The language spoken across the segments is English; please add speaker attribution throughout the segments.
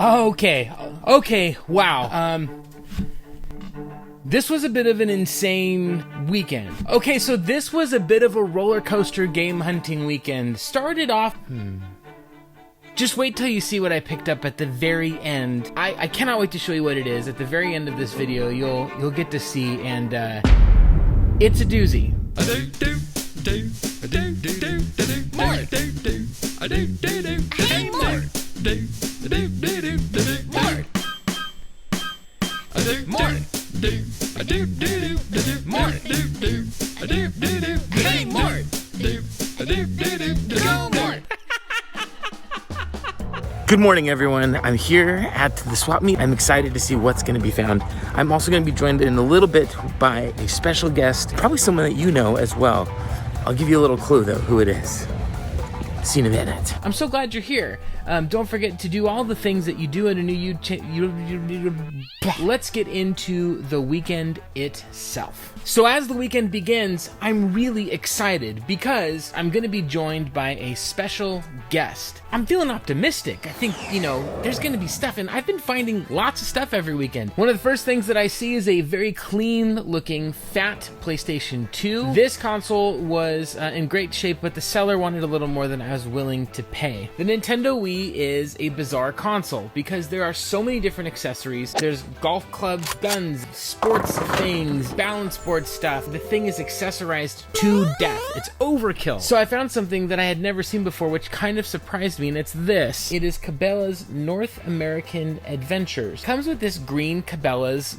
Speaker 1: Okay, wow. This was a bit of an insane weekend. Okay, so this was a bit of a roller coaster game hunting weekend. Started off... Just wait till you see what I picked up at the very end. I cannot wait to show you what it is. At the very end of this video, you'll get to see, and it's a doozy. Mort! Hey, Mort! Mort! Mort! Mort! Hey, Mort! Go, Mort! Good morning, everyone. I'm here at the swap meet. I'm excited to see what's going to be found. I'm also going to be joined in a little bit by a special guest, probably someone that you know as well. I'll give you a little clue, though, who it is. See you in a minute. I'm so glad you're here. Don't forget to do all the things that you do at a new YouTube. Let's get into the weekend itself. So as the weekend begins, I'm really excited because I'm going to be joined by a special guest. I'm feeling optimistic. I think, there's going to be stuff, and I've been finding lots of stuff every weekend. One of the first things that I see is a very clean-looking, fat PlayStation 2. This console was in great shape, but the seller wanted a little more than I was willing to pay. The Nintendo Wii is a bizarre console because there are so many different accessories. There's golf clubs, guns, sports things, balance board stuff. The thing is accessorized to death. It's overkill. So I found something that I had never seen before, which kind of surprised me, and it's this. It is Cabela's North American Adventures. Comes with this green Cabela's,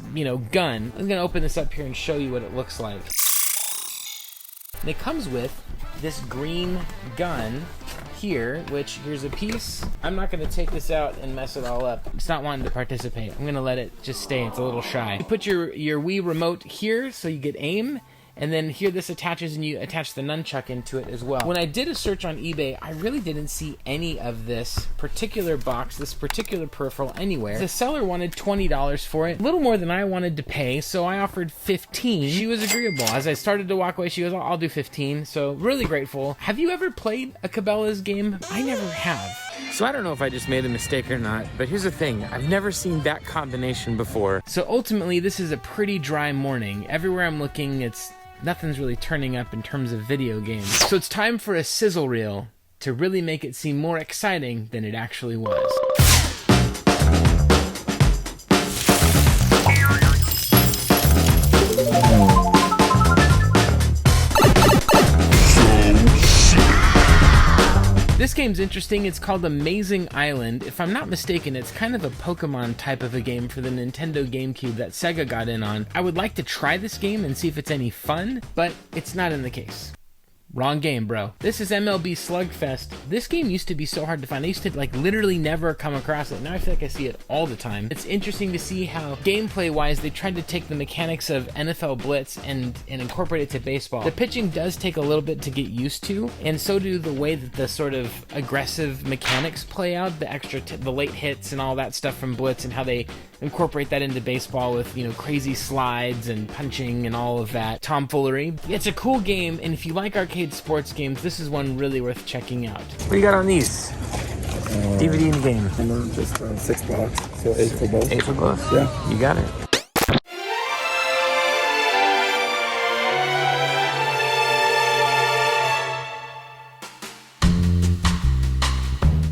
Speaker 1: gun. I'm gonna open this up here and show you what it looks like. And it comes with this green gun here, which here's a piece. I'm not going to take this out and mess it all up. It's not wanting to participate. I'm going to let it just stay. It's a little shy. You put your Wii remote here so you get aim, and then here this attaches and you attach the nunchuck into it as well. When I did a search on eBay, I really didn't see any of this particular box, this particular peripheral anywhere. The seller wanted $20 for it, a little more than I wanted to pay, so I offered $15. She was agreeable. As I started to walk away, she goes, I'll do $15, so really grateful. Have you ever played a Cabela's game? I never have. So I don't know if I just made a mistake or not, but here's the thing. I've never seen that combination before. So ultimately, this is a pretty dry morning. Everywhere I'm looking, nothing's really turning up in terms of video games. So it's time for a sizzle reel to really make it seem more exciting than it actually was. This game's interesting. It's called Amazing Island. If I'm not mistaken, it's kind of a Pokemon type of a game for the Nintendo GameCube that Sega got in on. I would like to try this game and see if it's any fun, but it's not in the case. Wrong game, bro. This is MLB Slugfest. This game used to be so hard to find. I used to literally never come across it. Now I feel like I see it all the time. It's interesting to see how gameplay-wise they tried to take the mechanics of NFL Blitz and incorporate it to baseball. The pitching does take a little bit to get used to, and so do the way that the sort of aggressive mechanics play out, the late hits and all that stuff from Blitz, and how they incorporate that into baseball with, crazy slides and punching and all of that tomfoolery. It's a cool game, and if you like arcade sports games, this is one really worth checking out. What do you got on these? DVD and game.
Speaker 2: Just $6, so 8 for both.
Speaker 1: 8 for both?
Speaker 2: Yeah.
Speaker 1: You got it.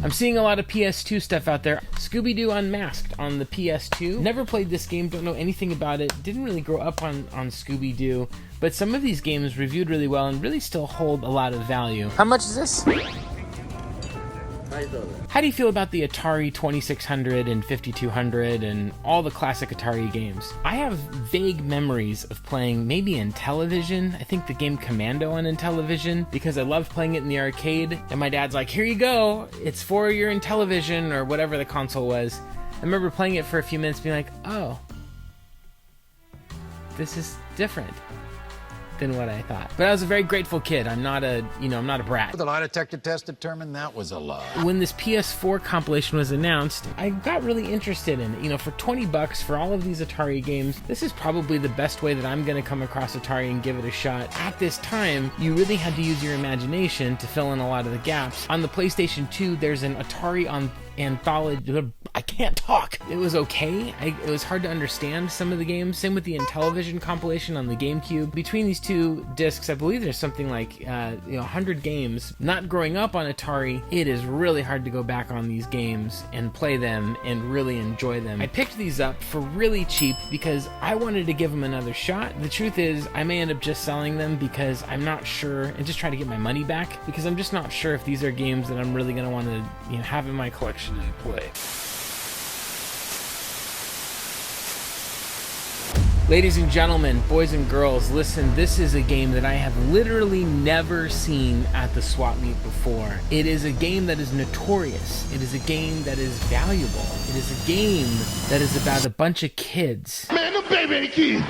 Speaker 1: I'm seeing a lot of PS2 stuff out there. Scooby-Doo Unmasked on the PS2. Never played this game, don't know anything about it. Didn't really grow up on Scooby-Doo, but some of these games reviewed really well and really still hold a lot of value. How much is this? How do you feel about the Atari 2600 and 5200 and all the classic Atari games? I have vague memories of playing maybe in Television. I think the game Commando on Intellivision, because I loved playing it in the arcade, and my dad's like, here you go, it's for your Intellivision, or whatever the console was. I remember playing it for a few minutes being like, oh, this is different than what I thought. But I was a very grateful kid. I'm not a brat.
Speaker 3: The lie detector test determined that was a lie.
Speaker 1: When this PS4 compilation was announced, I got really interested in it. For $20 for all of these Atari games, this is probably the best way that I'm going to come across Atari and give it a shot. At this time, you really had to use your imagination to fill in a lot of the gaps. On the PlayStation 2, there's an Atari on anthology. I can't talk. It was okay. It was hard to understand some of the games. Same with the Intellivision compilation on the GameCube. Between these two discs, I believe there's something like 100 games. Not growing up on Atari, it is really hard to go back on these games and play them and really enjoy them. I picked these up for really cheap because I wanted to give them another shot. The truth is, I may end up just selling them because I'm not sure, and just try to get my money back, because I'm just not sure if these are games that I'm really going to want to have in my collection and play. Ladies and gentlemen, boys and girls, listen, this is a game that I have literally never seen at the swap meet before. It is a game that is notorious. It is a game that is valuable. It is a game that is about a bunch of kids.
Speaker 4: Man, the baby kids!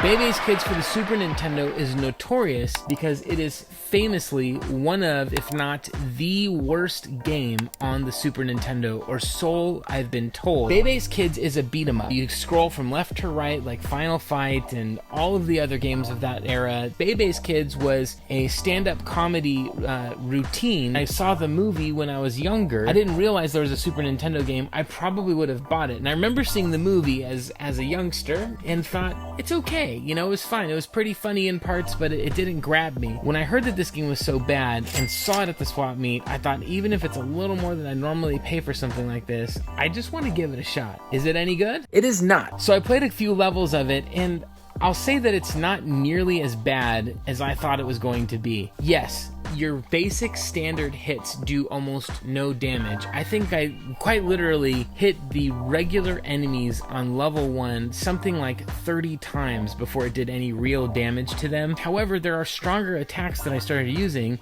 Speaker 1: Bebe's Kids for the Super Nintendo is notorious because it is famously one of, if not the worst game on the Super Nintendo, or so I've been told. Bebe's Kids is a beat 'em up. You scroll from left to right like Final Fight and all of the other games of that era. Bebe's Kids was a stand-up comedy routine. I saw the movie when I was younger. I didn't realize there was a Super Nintendo game. I probably would have bought it. And I remember seeing the movie as a youngster and thought, it's okay. It was fine. It was pretty funny in parts, but it didn't grab me. When I heard that this game was so bad and saw it at the swap meet, I thought, even if it's a little more than I normally pay for something like this, I just want to give it a shot. Is it any good? It is not. So I played a few levels of it, and I'll say that it's not nearly as bad as I thought it was going to be. Yes, your basic standard hits do almost no damage. I think I quite literally hit the regular enemies on level 1 something like 30 times before it did any real damage to them. However, there are stronger attacks that I started using,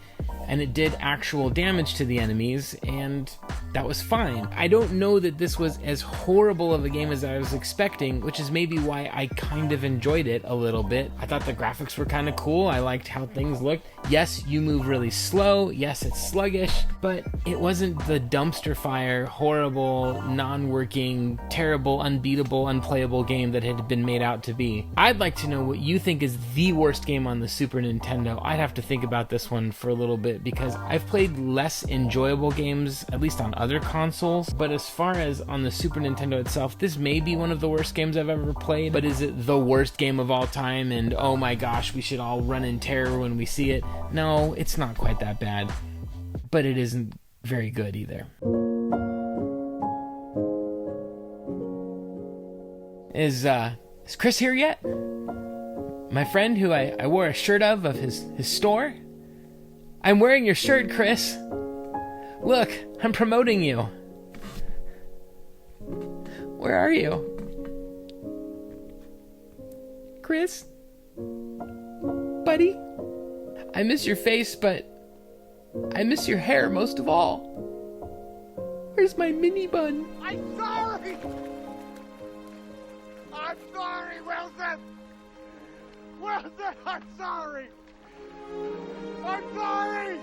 Speaker 1: and it did actual damage to the enemies, and that was fine. I don't know that this was as horrible of a game as I was expecting, which is maybe why I kind of enjoyed it a little bit. I thought the graphics were kind of cool. I liked how things looked. Yes, you move really slow. Yes, it's sluggish, but it wasn't the dumpster fire, horrible, non-working, terrible, unbeatable, unplayable game that it had been made out to be. I'd like to know what you think is the worst game on the Super Nintendo. I'd have to think about this one for a little bit, because I've played less enjoyable games, at least on other consoles, but as far as on the Super Nintendo itself, this may be one of the worst games I've ever played. But is it the worst game of all time, and oh my gosh, we should all run in terror when we see it? No, it's not quite that bad, but it isn't very good either. Is Chris here yet? My friend who I wore a shirt of his store? I'm wearing your shirt, Chris. Look, I'm promoting you. Where are you? Chris? Buddy? I miss your face, but I miss your hair most of all. Where's my mini bun?
Speaker 4: I'm sorry! I'm sorry, Wilson! Wilson, I'm sorry! I'm sorry!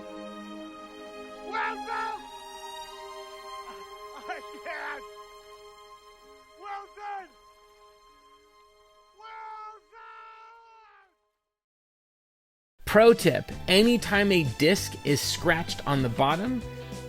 Speaker 4: Wilson! I can't! Wilson!
Speaker 1: Pro tip, anytime a disc is scratched on the bottom,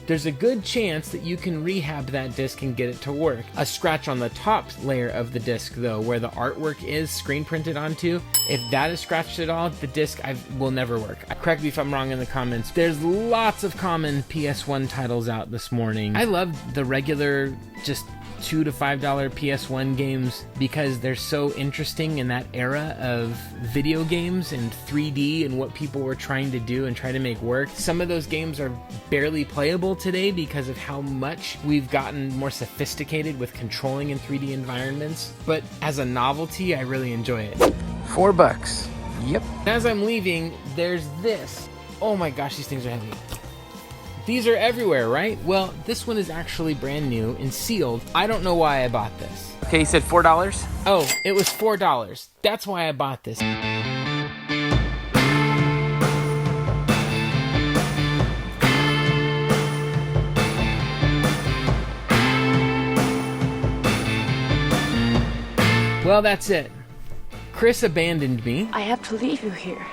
Speaker 1: there's a good chance that you can rehab that disc and get it to work. A scratch on the top layer of the disc, though, where the artwork is screen printed onto, if that is scratched at all, the disc will never work. Correct me if I'm wrong in the comments. There's lots of common PS1 titles out this morning. I love the regular, just $2 to $5 PS1 games because they're so interesting in that era of video games and 3D and what people were trying to do and try to make work. Some of those games are barely playable today because of how much we've gotten more sophisticated with controlling in 3D environments, but as a novelty, I really enjoy it. $4. Yep. As I'm leaving, there's this. Oh my gosh, these things are heavy. These are everywhere, right? Well, this one is actually brand new and sealed. I don't know why I bought this. Okay, you said $4? Oh, it was $4. That's why I bought this. Well, that's it. Chris abandoned me.
Speaker 5: I have to leave you here.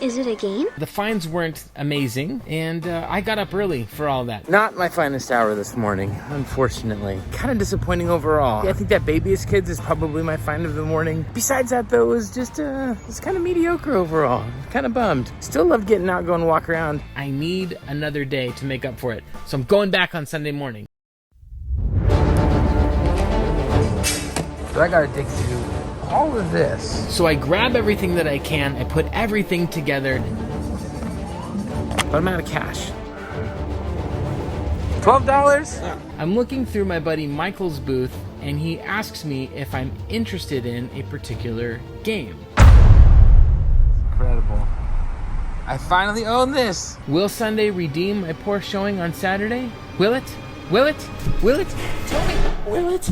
Speaker 5: Is it a game?
Speaker 1: The finds weren't amazing, and I got up early for all that. Not my finest hour this morning, unfortunately. Kind of disappointing overall. I think that Babyest Kids is probably my find of the morning. Besides that, though, it was just, it's kind of mediocre overall. Kind of bummed. Still love getting out, going walk around. I need another day to make up for it, so I'm going back on Sunday morning. So I gotta dig through all of this. So I grab everything that I can, I put everything together, but I'm out of cash. $12? I'm looking through my buddy Michael's booth, and he asks me if I'm interested in a particular game. Incredible. I finally own this. Will Sunday redeem my poor showing on Saturday? Will it? Will it? Will it? Tell me, will it?